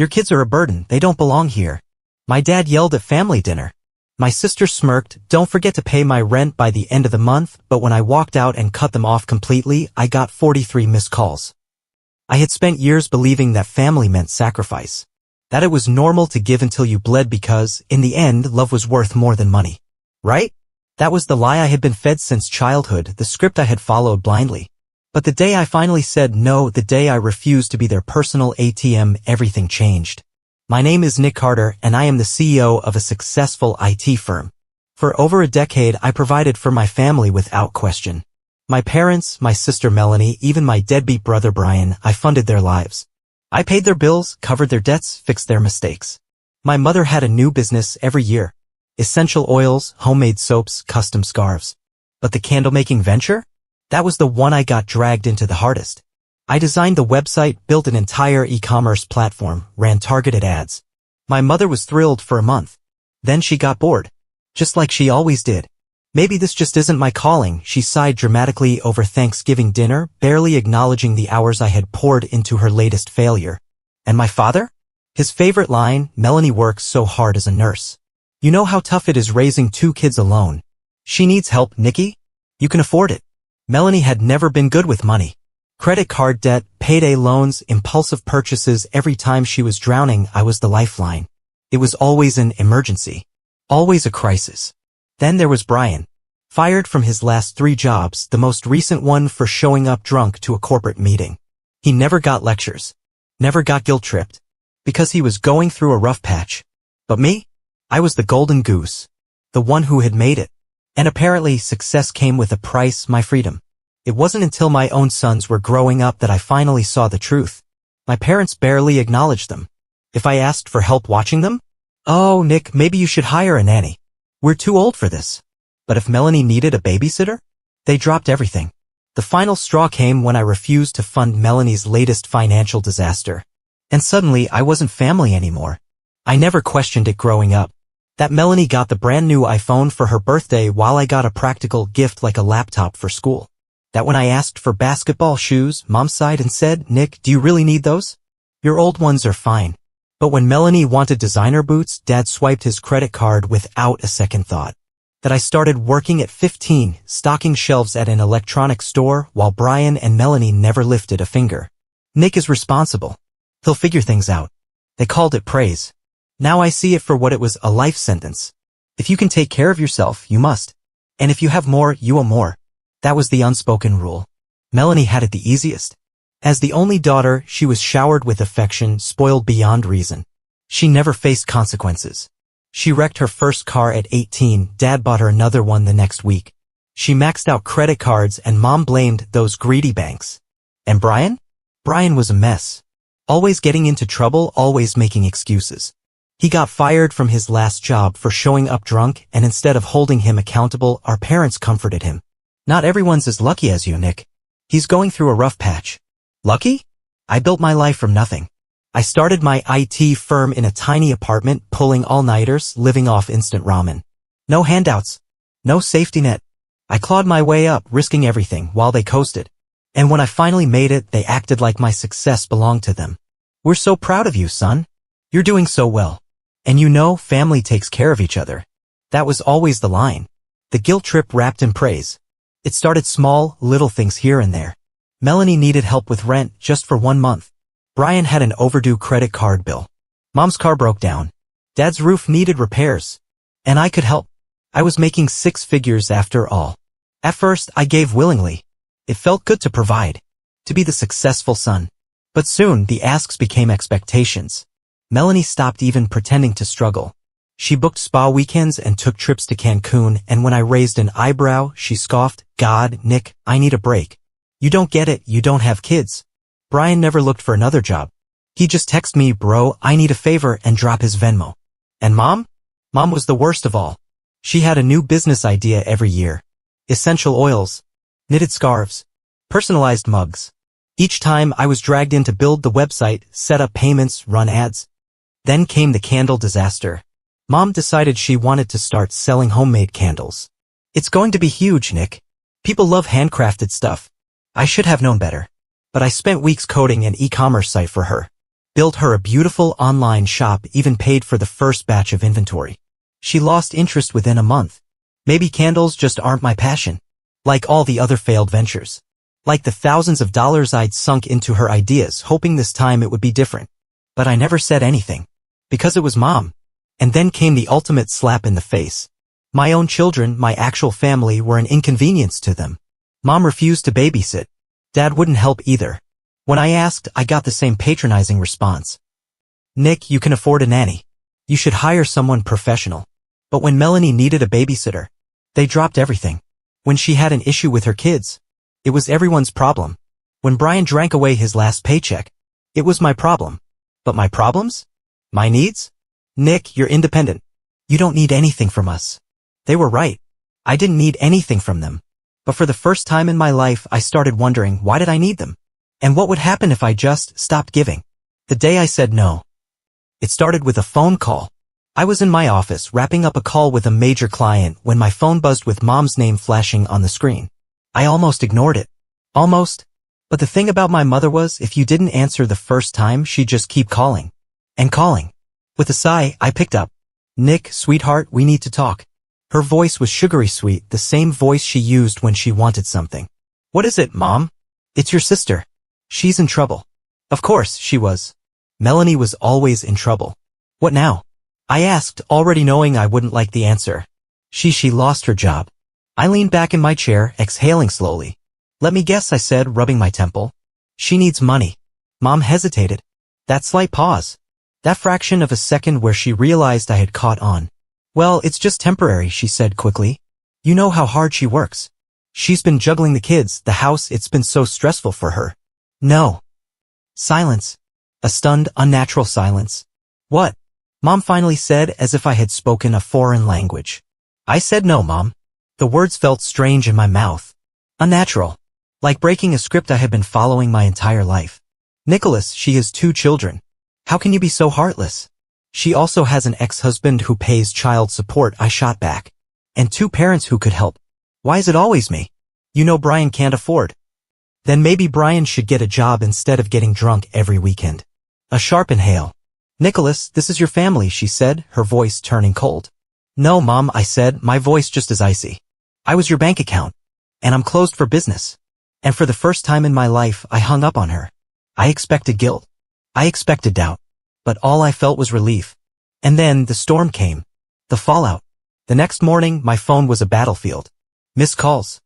Your kids are a burden, they don't belong here. My dad yelled at family dinner. My sister smirked, don't forget to pay my rent by the end of the month, but when I walked out and cut them off completely, I got 43 missed calls. I had spent years believing that family meant sacrifice. That it was normal to give until you bled because, in the end, love was worth more than money. Right? That was the lie I had been fed since childhood, the script I had followed blindly. But the day I finally said no, the day I refused to be their personal ATM, everything changed. My name is Nick Carter, and I am the CEO of a successful IT firm. For over a decade, I provided for my family without question. My parents, my sister Melanie, even my deadbeat brother Brian, I funded their lives. I paid their bills, covered their debts, fixed their mistakes. My mother had a new business every year. Essential oils, homemade soaps, custom scarves. But the candle-making venture? That was the one I got dragged into the hardest. I designed the website, built an entire e-commerce platform, ran targeted ads. My mother was thrilled for a month. Then she got bored. Just like she always did. Maybe this just isn't my calling, she sighed dramatically over Thanksgiving dinner, barely acknowledging the hours I had poured into her latest failure. And my father? His favorite line, Melanie works so hard as a nurse. You know how tough it is raising 2 kids alone. She needs help, Nikki? You can afford it. Melanie had never been good with money. Credit card debt, payday loans, impulsive purchases, every time she was drowning, I was the lifeline. It was always an emergency. Always a crisis. Then there was Brian. Fired from his last 3 jobs, the most recent one for showing up drunk to a corporate meeting. He never got lectures. Never got guilt-tripped. Because he was going through a rough patch. But me? I was the golden goose. The one who had made it. And apparently success came with a price, my freedom. It wasn't until my own sons were growing up that I finally saw the truth. My parents barely acknowledged them. If I asked for help watching them? Oh, Nick, maybe you should hire a nanny. We're too old for this. But if Melanie needed a babysitter? They dropped everything. The final straw came when I refused to fund Melanie's latest financial disaster. And suddenly I wasn't family anymore. I never questioned it growing up. That Melanie got the brand new iPhone for her birthday while I got a practical gift like a laptop for school. That when I asked for basketball shoes, Mom sighed and said, Nick, do you really need those? Your old ones are fine. But when Melanie wanted designer boots, Dad swiped his credit card without a second thought. That I started working at 15, stocking shelves at an electronics store while Brian and Melanie never lifted a finger. Nick is responsible. He'll figure things out. They called it praise. Now I see it for what it was, a life sentence. If you can take care of yourself, you must. And if you have more, you owe more. That was the unspoken rule. Melanie had it the easiest. As the only daughter, she was showered with affection, spoiled beyond reason. She never faced consequences. She wrecked her first car at 18, Dad bought her another one the next week. She maxed out credit cards and Mom blamed those greedy banks. And Brian? Brian was a mess. Always getting into trouble, always making excuses. He got fired from his last job for showing up drunk, and instead of holding him accountable, our parents comforted him. Not everyone's as lucky as you, Nick. He's going through a rough patch. Lucky? I built my life from nothing. I started my IT firm in a tiny apartment, pulling all-nighters, living off instant ramen. No handouts. No safety net. I clawed my way up, risking everything, while they coasted. And when I finally made it, they acted like my success belonged to them. We're so proud of you, son. You're doing so well. And you know, family takes care of each other. That was always the line. The guilt trip wrapped in praise. It started small, little things here and there. Melanie needed help with rent just for 1 month. Brian had an overdue credit card bill. Mom's car broke down. Dad's roof needed repairs. And I could help. I was making 6 figures after all. At first, I gave willingly. It felt good to provide. To be the successful son. But soon, the asks became expectations. Melanie stopped even pretending to struggle. She booked spa weekends and took trips to Cancun, and when I raised an eyebrow, she scoffed, God, Nick, I need a break. You don't get it, you don't have kids. Brian never looked for another job. He just texted me, bro, I need a favor, and drop his Venmo. And Mom? Mom was the worst of all. She had a new business idea every year. Essential oils. Knitted scarves. Personalized mugs. Each time I was dragged in to build the website, set up payments, run ads. Then came the candle disaster. Mom decided she wanted to start selling homemade candles. It's going to be huge, Nick. People love handcrafted stuff. I should have known better. But I spent weeks coding an e-commerce site for her. built her a beautiful online shop, even paid for the first batch of inventory. She lost interest within a month. Maybe candles just aren't my passion. Like all the other failed ventures. Like the thousands of dollars I'd sunk into her ideas, hoping this time it would be different. But I never said anything. Because it was Mom. And then came the ultimate slap in the face. My own children, my actual family, were an inconvenience to them. Mom refused to babysit. Dad wouldn't help either. When I asked, I got the same patronizing response. Nick, you can afford a nanny. You should hire someone professional. But when Melanie needed a babysitter, they dropped everything. When she had an issue with her kids, it was everyone's problem. When Brian drank away his last paycheck, it was my problem. But my problems? My needs? Nick, you're independent. You don't need anything from us. They were right. I didn't need anything from them. But for the first time in my life, I started wondering, why did I need them? And what would happen if I just stopped giving? The day I said no. It started with a phone call. I was in my office wrapping up a call with a major client when my phone buzzed with Mom's name flashing on the screen. I almost ignored it. Almost. But the thing about my mother was, if you didn't answer the first time, she'd just keep calling. And calling. With a sigh, I picked up. Nick, sweetheart, we need to talk. Her voice was sugary sweet, the same voice she used when she wanted something. What is it, Mom? It's your sister. She's in trouble. Of course, she was. Melanie was always in trouble. What now? I asked, already knowing I wouldn't like the answer. She lost her job. I leaned back in my chair, exhaling slowly. Let me guess, I said, rubbing my temple. She needs money. Mom hesitated. That slight pause. That fraction of a second where she realized I had caught on. Well, it's just temporary, she said quickly. You know how hard she works. She's been juggling the kids, the house, it's been so stressful for her. No. Silence. A stunned, unnatural silence. What? Mom finally said, as if I had spoken a foreign language. I said no, Mom. The words felt strange in my mouth. Unnatural. Like breaking a script I had been following my entire life. Nicholas, she has 2 children. How can you be so heartless? She also has an ex-husband who pays child support, I shot back. And 2 parents who could help. Why is it always me? You know Brian can't afford. Then maybe Brian should get a job instead of getting drunk every weekend. A sharp inhale. Nicholas, this is your family, she said, her voice turning cold. No, Mom, I said, my voice just as icy. I was your bank account. And I'm closed for business. And for the first time in my life, I hung up on her. I expected guilt. I expected doubt. But all I felt was relief. And then the storm came. The fallout. The next morning, my phone was a battlefield. Missed calls.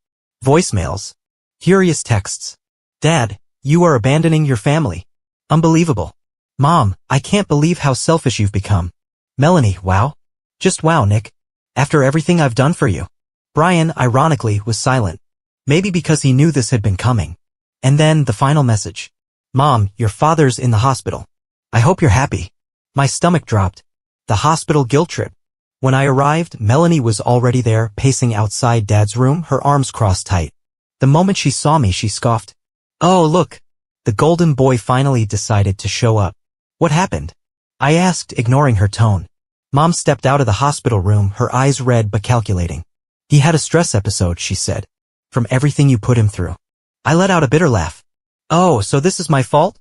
Voicemails. Furious texts. Dad, you are abandoning your family. Unbelievable. Mom, I can't believe how selfish you've become. Melanie, wow. Just wow, Nick. After everything I've done for you. Brian, ironically, was silent. Maybe because he knew this had been coming. And then the final message. Mom, your father's in the hospital. I hope you're happy. My stomach dropped. The hospital guilt trip. When I arrived, Melanie was already there, pacing outside Dad's room, her arms crossed tight. The moment she saw me, she scoffed. Oh, look. The golden boy finally decided to show up. What happened? I asked, ignoring her tone. Mom stepped out of the hospital room, her eyes red but calculating. He had a stress episode, she said. From everything you put him through. I let out a bitter laugh. Oh, so this is my fault?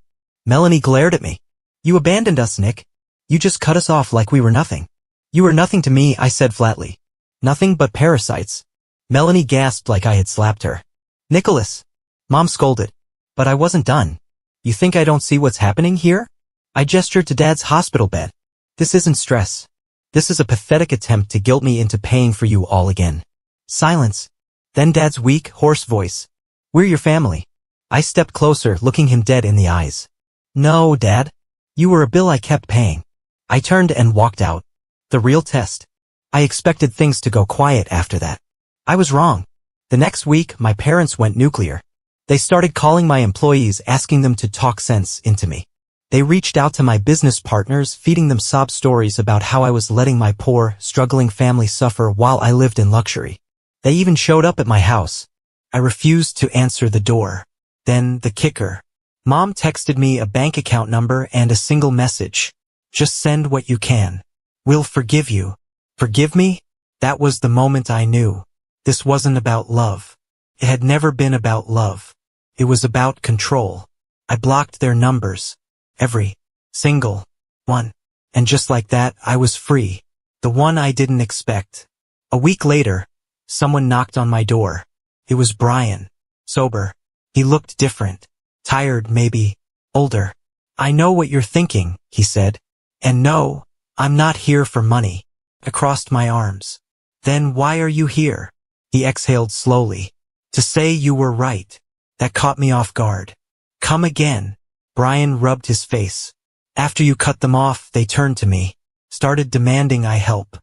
Melanie glared at me. You abandoned us, Nick. You just cut us off like we were nothing. You were nothing to me, I said flatly. Nothing but parasites. Melanie gasped like I had slapped her. Nicholas. Mom scolded. But I wasn't done. You think I don't see what's happening here? I gestured to Dad's hospital bed. This isn't stress. This is a pathetic attempt to guilt me into paying for you all again. Silence. Then Dad's weak, hoarse voice. We're your family. I stepped closer, looking him dead in the eyes. No, Dad. You were a bill I kept paying. I turned and walked out. The real test. I expected things to go quiet after that. I was wrong. The next week, my parents went nuclear. They started calling my employees, asking them to talk sense into me. They reached out to my business partners, feeding them sob stories about how I was letting my poor, struggling family suffer while I lived in luxury. They even showed up at my house. I refused to answer the door. Then the kicker. Mom texted me a bank account number and a single message. Just send what you can. We'll forgive you. Forgive me? That was the moment I knew. This wasn't about love. It had never been about love. It was about control. I blocked their numbers. Every Single. One. And just like that, I was free. The one I didn't expect. A week later, someone knocked on my door. It was Brian. Sober. He looked different. Tired, maybe. Older. I know what you're thinking, he said. And no, I'm not here for money. I crossed my arms. Then why are you here? He exhaled slowly. To say you were right. That caught me off guard. Come again. Brian rubbed his face. After you cut them off, they turned to me. Started demanding I help.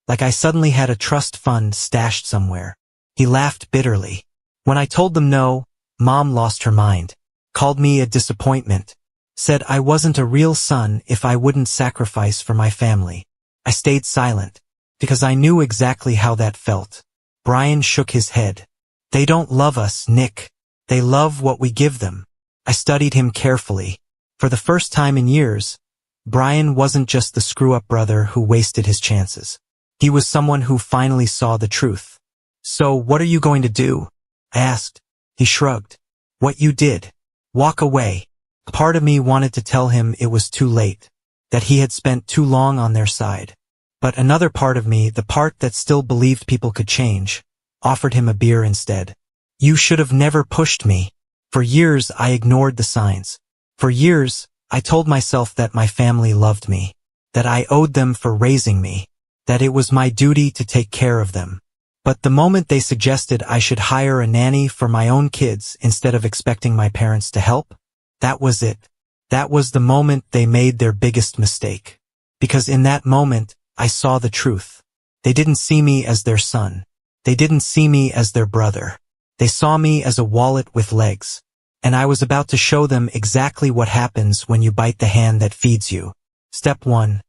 Like I suddenly had a trust fund stashed somewhere. He laughed bitterly. When I told them no, Mom lost her mind. Called me a disappointment. Said I wasn't a real son if I wouldn't sacrifice for my family. I stayed silent, because I knew exactly how that felt. Brian shook his head. They don't love us, Nick. They love what we give them. I studied him carefully. For the first time in years, Brian wasn't just the screw-up brother who wasted his chances. He was someone who finally saw the truth. So what are you going to do? I asked. He shrugged. What you did. Walk away. Part of me wanted to tell him it was too late, that he had spent too long on their side. But another part of me, the part that still believed people could change, offered him a beer instead. You should have never pushed me. For years, I ignored the signs. For years, I told myself that my family loved me, that I owed them for raising me, that it was my duty to take care of them. But the moment they suggested I should hire a nanny for my own kids instead of expecting my parents to help, that was it. That was the moment they made their biggest mistake. Because in that moment, I saw the truth. They didn't see me as their son. They didn't see me as their brother. They saw me as a wallet with legs. And I was about to show them exactly what happens when you bite the hand that feeds you. Step 1.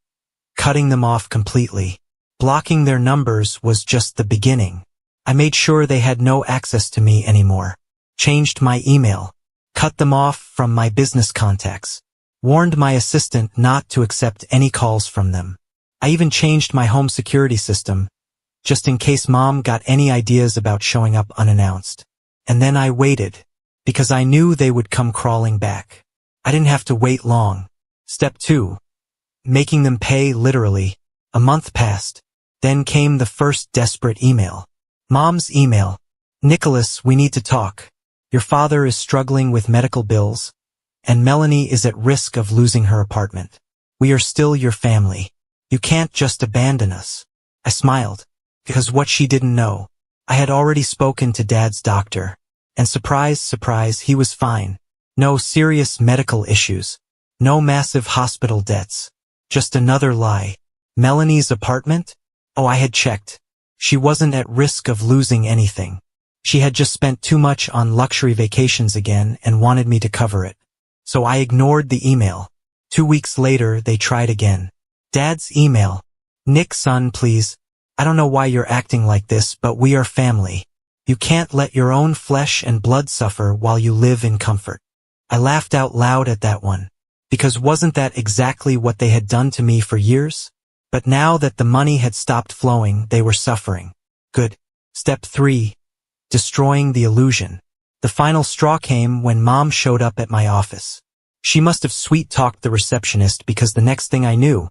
Cutting them off completely. Blocking their numbers was just the beginning. I made sure they had no access to me anymore. Changed my email. Cut them off from my business contacts. Warned my assistant not to accept any calls from them. I even changed my home security system, just in case Mom got any ideas about showing up unannounced. And then I waited, because I knew they would come crawling back. I didn't have to wait long. Step 2. Making them pay literally. A month passed. Then came the first desperate email. Mom's email. Nicholas, we need to talk. Your father is struggling with medical bills, and Melanie is at risk of losing her apartment. We are still your family. You can't just abandon us. I smiled, because what she didn't know, I had already spoken to Dad's doctor, and surprise, surprise, he was fine. No serious medical issues. No massive hospital debts. Just another lie. Melanie's apartment? Oh, I had checked. She wasn't at risk of losing anything. She had just spent too much on luxury vacations again and wanted me to cover it. So I ignored the email. 2 weeks later, they tried again. Dad's email. Nick, son, please. I don't know why you're acting like this, but we are family. You can't let your own flesh and blood suffer while you live in comfort. I laughed out loud at that one. Because wasn't that exactly what they had done to me for years? But now that the money had stopped flowing, they were suffering. Good. Step 3. Destroying the illusion. The final straw came when Mom showed up at my office. She must have sweet-talked the receptionist because the next thing I knew,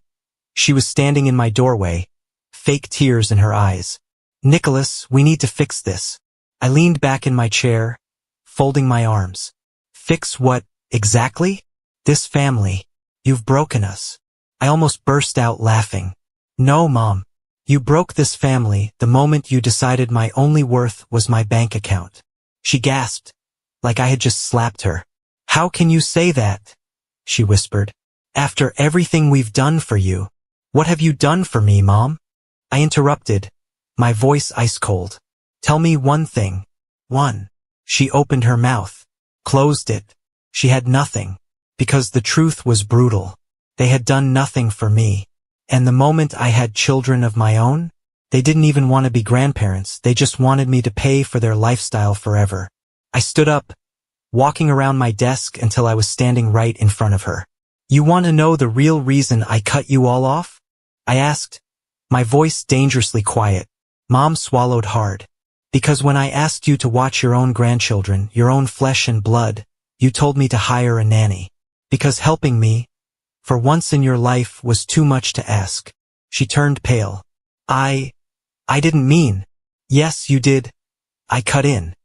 she was standing in my doorway, fake tears in her eyes. Nicholas, we need to fix this. I leaned back in my chair, folding my arms. Fix what, exactly? This family. You've broken us. I almost burst out laughing. No, Mom. You broke this family the moment you decided my only worth was my bank account. She gasped, like I had just slapped her. How can you say that? She whispered. After everything we've done for you. What have you done for me, Mom? I interrupted, my voice ice cold. Tell me one thing. One. She opened her mouth, closed it. She had nothing, because the truth was brutal. They had done nothing for me. And the moment I had children of my own, they didn't even want to be grandparents, they just wanted me to pay for their lifestyle forever. I stood up, walking around my desk until I was standing right in front of her. You want to know the real reason I cut you all off? I asked, my voice dangerously quiet. Mom swallowed hard. Because when I asked you to watch your own grandchildren, your own flesh and blood, you told me to hire a nanny. Because helping me, For once in your life was too much to ask. She turned pale. I didn't mean. Yes, you did. I cut in.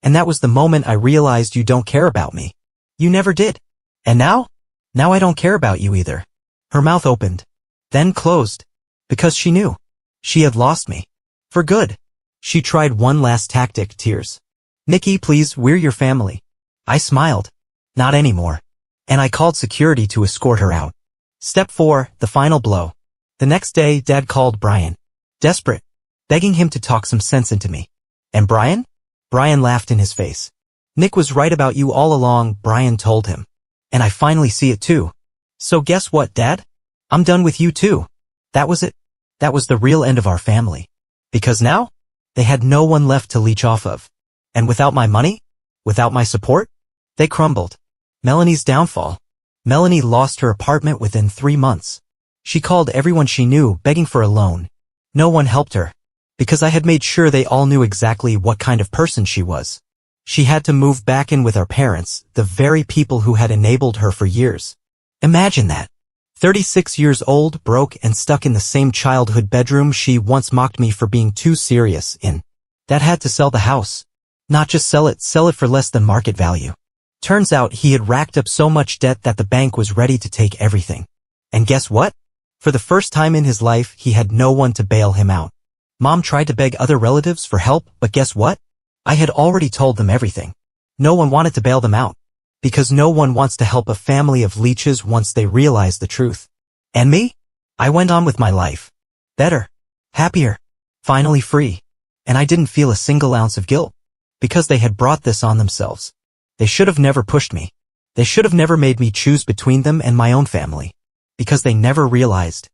And that was the moment I realized you don't care about me. You never did. And now? Now I don't care about you either. Her mouth opened, then closed, because she knew. She had lost me. For good. She tried one last tactic, tears. Nikki, please, we're your family. I smiled. Not anymore. And I called security to escort her out. Step 4, the final blow. The next day, Dad called Brian. Desperate. Begging him to talk some sense into me. And Brian? Brian laughed in his face. Nick was right about you all along, Brian told him. And I finally see it too. So guess what, Dad? I'm done with you too. That was it. That was the real end of our family. Because now, they had no one left to leech off of. And without my money? Without my support? They crumbled. Melanie's downfall. Melanie lost her apartment within 3 months. She called everyone she knew, begging for a loan. No one helped her. Because I had made sure they all knew exactly what kind of person she was. She had to move back in with our parents, the very people who had enabled her for years. Imagine that. 36 years old, broke, and stuck in the same childhood bedroom she once mocked me for being too serious in. Dad had to sell the house. Not just sell it for less than market value. Turns out he had racked up so much debt that the bank was ready to take everything. And guess what? For the first time in his life, he had no one to bail him out. Mom tried to beg other relatives for help, but guess what? I had already told them everything. No one wanted to bail them out. Because no one wants to help a family of leeches once they realize the truth. And me? I went on with my life. Better. Happier. Finally free. And I didn't feel a single ounce of guilt. Because they had brought this on themselves. They should have never pushed me. They should have never made me choose between them and my own family. Because they never realized.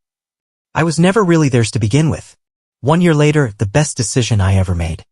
I was never really theirs to begin with. 1 year later, the best decision I ever made.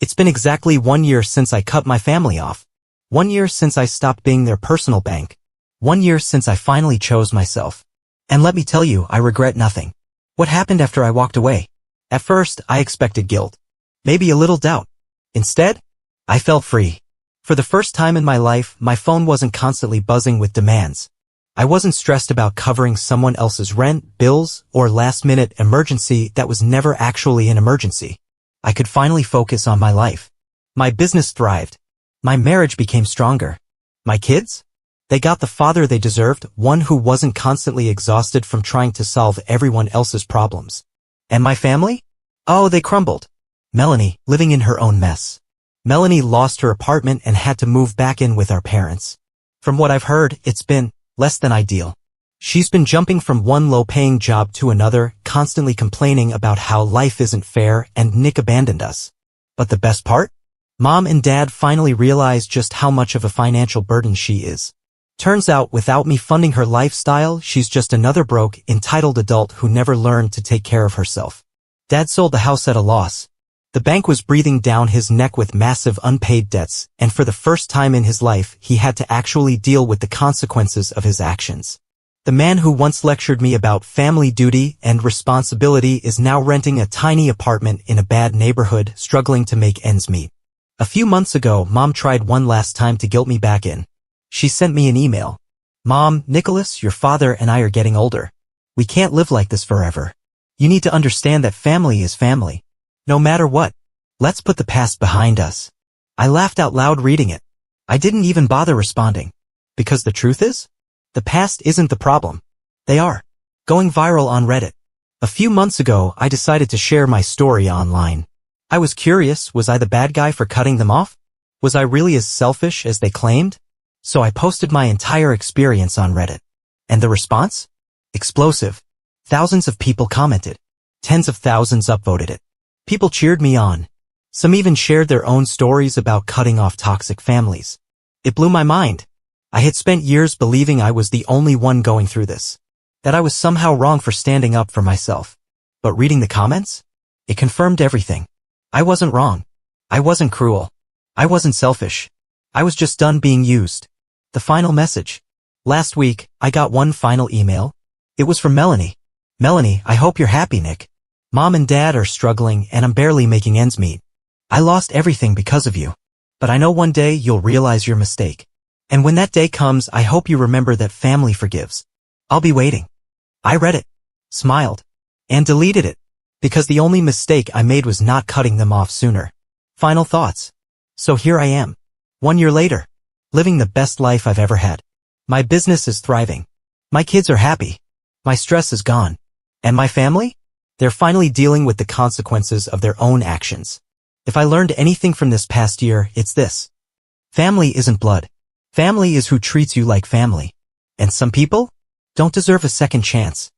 It's been exactly 1 year since I cut my family off. 1 year since I stopped being their personal bank. 1 year since I finally chose myself. And let me tell you, I regret nothing. What happened after I walked away? At first, I expected guilt. Maybe a little doubt. Instead, I felt free. For the first time in my life, my phone wasn't constantly buzzing with demands. I wasn't stressed about covering someone else's rent, bills, or last-minute emergency that was never actually an emergency. I could finally focus on my life. My business thrived. My marriage became stronger. My kids? They got the father they deserved, one who wasn't constantly exhausted from trying to solve everyone else's problems. And my family? Oh, they crumbled. Melanie, living in her own mess. Melanie lost her apartment and had to move back in with our parents. From what I've heard, it's been less than ideal. She's been jumping from one low-paying job to another, constantly complaining about how life isn't fair and Nick abandoned us. But the best part? Mom and Dad finally realized just how much of a financial burden she is. Turns out, without me funding her lifestyle, she's just another broke, entitled adult who never learned to take care of herself. Dad sold the house at a loss. The bank was breathing down his neck with massive unpaid debts, and for the first time in his life, he had to actually deal with the consequences of his actions. The man who once lectured me about family duty and responsibility is now renting a tiny apartment in a bad neighborhood, struggling to make ends meet. A few months ago, Mom tried one last time to guilt me back in. She sent me an email. Mom, Nicholas, your father and I are getting older. We can't live like this forever. You need to understand that family is family. No matter what. Let's put the past behind us. I laughed out loud reading it. I didn't even bother responding. Because the truth is, the past isn't the problem. They are. Going viral on Reddit. A few months ago, I decided to share my story online. I was curious, was I the bad guy for cutting them off? Was I really as selfish as they claimed? So I posted my entire experience on Reddit. And the response? Explosive. Thousands of people commented. Tens of thousands upvoted it. People cheered me on. Some even shared their own stories about cutting off toxic families. It blew my mind. I had spent years believing I was the only one going through this. That I was somehow wrong for standing up for myself. But reading the comments? It confirmed everything. I wasn't wrong. I wasn't cruel. I wasn't selfish. I was just done being used. The final message. Last week, I got one final email. It was from Melanie. Melanie, I hope you're happy, Nick. Mom and Dad are struggling and I'm barely making ends meet. I lost everything because of you. But I know one day you'll realize your mistake. And when that day comes, I hope you remember that family forgives. I'll be waiting. I read it, smiled, and deleted it, because the only mistake I made was not cutting them off sooner. Final thoughts. So here I am, 1 year later, living the best life I've ever had. My business is thriving. My kids are happy. My stress is gone. And my family? They're finally dealing with the consequences of their own actions. If I learned anything from this past year, it's this. Family isn't blood. Family is who treats you like family. And some people don't deserve a second chance.